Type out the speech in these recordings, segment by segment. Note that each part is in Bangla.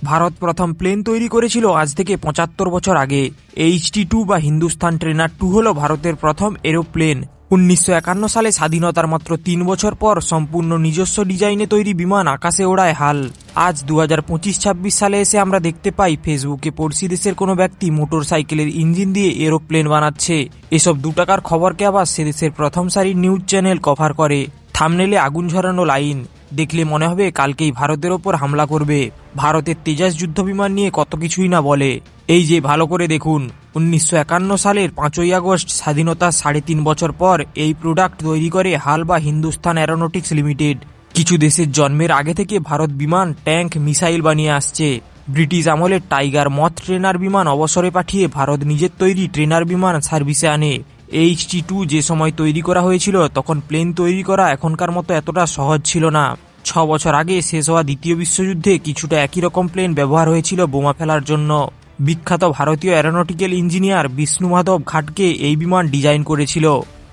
ভারত প্রথম প্লেন তৈরি করেছিল আজ থেকে ৭৫ বছর আগে। HT-2 বা হিন্দুস্তান ট্রেনার 2 হল ভারতের প্রথম এরোপ্লেন। ১৯৫১ সালে স্বাধীনতার মাত্র ৩ বছর পর সম্পূর্ণ নিজস্ব ডিজাইনে তৈরি বিমান আকাশে ওড়ায় হাল। আজ ২০২৫-২৬ সালে এসে আমরা দেখতে পাই ফেসবুকে পড়শি দেশের কোনো ব্যক্তি মোটর সাইকেলের ইঞ্জিন দিয়ে এরোপ্লেন বানাচ্ছে। এসব ২ টাকার খবরকে আবার সে দেশের প্রথম সারির নিউজ চ্যানেল কভার করে। থাম্বনেলে আগুন ঝরানো লাইন দেখলে মনে হবে কালকেই ভারতের ওপর হামলা করবে। ভারতের তেজাস যুদ্ধবিমান নিয়ে কত কিছুই না বলে। এই যে ভালো করে দেখুন, ১৯৫১ সালের ৫ই আগস্ট স্বাধীনতার ৩.৫ বছর পর এই প্রোডাক্ট তৈরি করে হাল বা হিন্দুস্তান অ্যারোনটিক্স লিমিটেড। কিছু দেশের জন্মের আগে থেকে ভারত বিমান, ট্যাঙ্ক, মিসাইল বানিয়ে আসছে। ব্রিটিশ আমলের টাইগার মথ ট্রেনার বিমান অবসরে পাঠিয়ে ভারত নিজের তৈরি ট্রেনার বিমান সার্ভিসে আনে। HT-2 যে সময় তৈরি করা হয়েছিল তখন প্লেন তৈরি করা এখনকার মতো এতটা সহজ ছিল না। ৬ বছর আগে শেষ হওয়া দ্বিতীয় বিশ্বযুদ্ধে কিছুটা একই রকম প্লেন ব্যবহার হয়েছিল বোমা ফেলার জন্য। বিখ্যাত ভারতীয় অ্যারোনটিক্যাল ইঞ্জিনিয়ার বিষ্ণু মাধব ঘাটকে এই বিমান ডিজাইন করেছিল।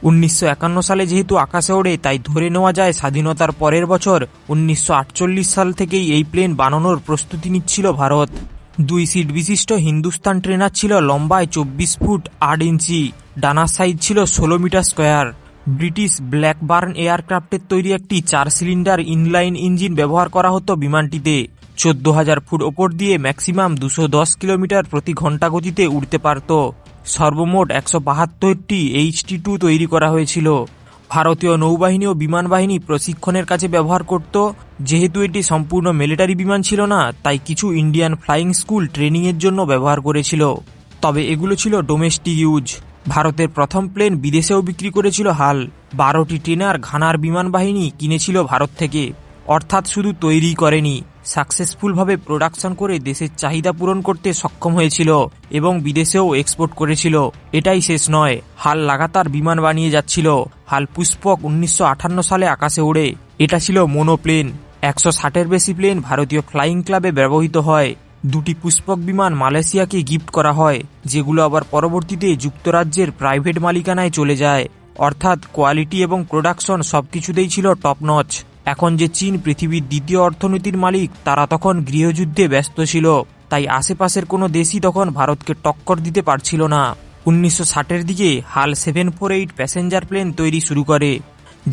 ১৯৫১ সালে যেহেতু আকাশে ওড়ে, তাই ধরে নেওয়া যায় স্বাধীনতার পরের বছর ১৯৪৮ সাল থেকেই এই প্লেন বানানোর প্রস্তুতি নিচ্ছিল ভারত। ২ সিট বিশিষ্ট হিন্দুস্তান ট্রেনার ছিল লম্বায় ২৪ ফুট ৮ ইঞ্চি, ডানার সাইজ ছিল ১৬ মিটার স্কোয়ার। ব্রিটিশ ব্ল্যাকবার্ন এয়ারক্রাফটের তৈরি একটি ৪ সিলিন্ডার ইনলাইন ইঞ্জিন ব্যবহার করা হতো বিমানটিতে। ১৪,০০০ ফুট ওপর দিয়ে ম্যাক্সিমাম ২১০ কিলোমিটার প্রতি ঘন্টা গতিতে উড়তে পারত। সর্বমোট ১৭২টি HT-2 তৈরি করা হয়েছিল। ভারতীয় নৌবাহিনী ও বিমান বাহিনী প্রশিক্ষণের কাছে ব্যবহার করত। যেহেতু এটি সম্পূর্ণ মিলিটারি বিমান ছিল না, তাই কিছু ইন্ডিয়ান ফ্লাইং স্কুল ট্রেনিংয়ের জন্য ব্যবহার করেছিল। তবে এগুলো ছিল ডোমেস্টিক ইউজ। ভারতের প্রথম প্লেন বিদেশেও বিক্রি করেছিল হাল। ১২টি ট্রেনার ঘানার বিমান বাহিনী কিনেছিল ভারত থেকে। অর্থাৎ শুধু তৈরিই করেনি, সাকসেসফুলভাবে প্রোডাকশন করে দেশের চাহিদা পূরণ করতে সক্ষম হয়েছিল এবং বিদেশেও এক্সপোর্ট করেছিল। এটাই শেষ নয়, হাল লাগাতার বিমান বানিয়ে যাচ্ছিল। হাল পুষ্পক ১৯৫৮ সালে আকাশে ওড়ে। এটা ছিল মোনোপ্লেন। ১৬০-এর বেশি প্লেন ভারতীয় ফ্লাইং ক্লাবে ব্যবহৃত হয়। ২টি পুষ্পক বিমান মালয়েশিয়াকে গিফট করা হয়, যেগুলো আবার পরবর্তীতে যুক্তরাজ্যের প্রাইভেট মালিকানায় চলে যায়। অর্থাৎ কোয়ালিটি এবং প্রোডাকশন সবকিছুতেই ছিল টপ নচ। এখন যে চীন পৃথিবীর দ্বিতীয় অর্থনীতির মালিক, তারা তখন গৃহযুদ্ধে ব্যস্ত ছিল, তাই আশেপাশের কোনো দেশই তখন ভারতকে টক্কর দিতে পারছিল না। ১৯৬০-এর দিকে হাল ৭৪৮ প্যাসেঞ্জার প্লেন তৈরি শুরু করে,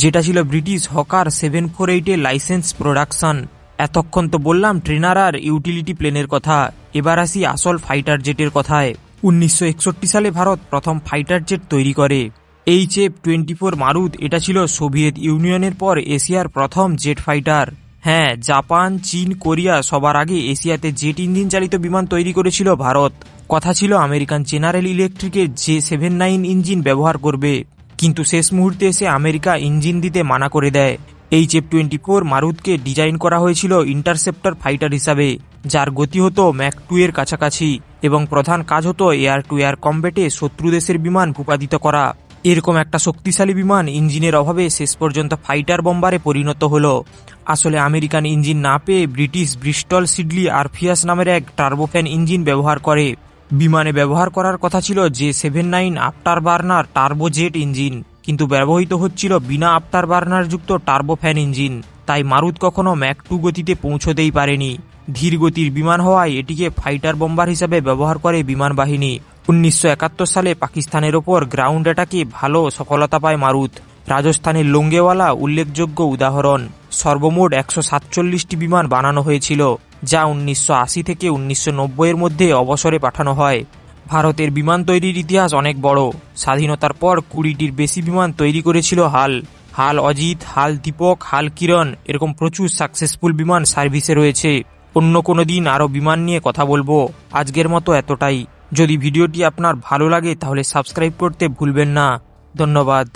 যেটা ছিল ব্রিটিশ হকার ৭৪৮-এর লাইসেন্স প্রোডাকশন। এতক্ষণ তো বললাম ট্রেনার আর ইউটিলিটি প্লেনের কথা, এবার আসি আসল ফাইটার জেটের কথায়। ১৯৬১ সালে ভারত প্রথম ফাইটার জেট তৈরি করে। HF-24 মারুত। এটা ছিল সোভিয়েত ইউনিয়নের পর এশিয়ার প্রথম জেট ফাইটার। হ্যাঁ, জাপান, চীন, কোরিয়া সবার আগে এশিয়াতে জেট ইঞ্জিন চালিত বিমান তৈরি করেছিল ভারত। কথা ছিল আমেরিকান জেনারেল ইলেকট্রিকের J79 ইঞ্জিন ব্যবহার করবে, কিন্তু শেষ মুহূর্তে এসে আমেরিকা ইঞ্জিন দিতে মানা করে দেয়। HF-24 মারুতকে ডিজাইন করা হয়েছিল ইন্টারসেপ্টর ফাইটার হিসাবে, যার গতি হতো ম্যাক 2 এর কাছাকাছি এবং প্রধান কাজ হতো এয়ার টু এয়ার কম্ব্যাটে শত্রু দেশের বিমান ভূপাতিত করা। এরকম একটা শক্তিশালী বিমান ইঞ্জিনের অভাবে শেষ পর্যন্ত ফাইটার বম্বারে পরিণত হলো। আসলে আমেরিকান ইঞ্জিন না পেয়ে ব্রিটিশ ব্রিস্টল সিডলি আরফিয়াস নামের এক টার্বোফ্যান ইঞ্জিন ব্যবহার করে। বিমানে ব্যবহার করার কথা ছিল J79 after burner turbojet engine, কিন্তু ব্যবহৃত হচ্ছিল বিনা আফটার বার্নার যুক্ত টার্বোফ্যান ইঞ্জিন। তাই মারুত কখনো ম্যাক 2 গতিতে পৌঁছতেই পারেনি। ধীর গতির বিমান হওয়ায় এটিকে ফাইটার বম্বার হিসাবে ব্যবহার করে বিমান বাহিনী। ১৯৭১ সালে পাকিস্তানের ওপর গ্রাউন্ড অ্যাটাকে ভালো সফলতা পায় মারুত। রাজস্থানের লোঙ্গেওয়ালা উল্লেখযোগ্য উদাহরণ। সর্বমোট ১৪৭টি বিমান বানানো হয়েছিল, যা ১৯৮০ থেকে ১৯৯০-এর মধ্যে অবসরে পাঠানো হয়। ভারতের বিমান তৈরির ইতিহাস অনেক বড়। স্বাধীনতার পর ২০টির বেশি বিমান তৈরি করেছিল হাল অজিত, হাল দীপক, হাল কিরণ, এরকম প্রচুর সাকসেসফুল বিমান সার্ভিসে রয়েছে। অন্য কোনো দিন আরও বিমান নিয়ে কথা বলবো। আজকের মতো এতটাই। যদি ভিডিওটি আপনার ভালো লাগে তাহলে সাবস্ক্রাইব করতে ভুলবেন না। ধন্যবাদ।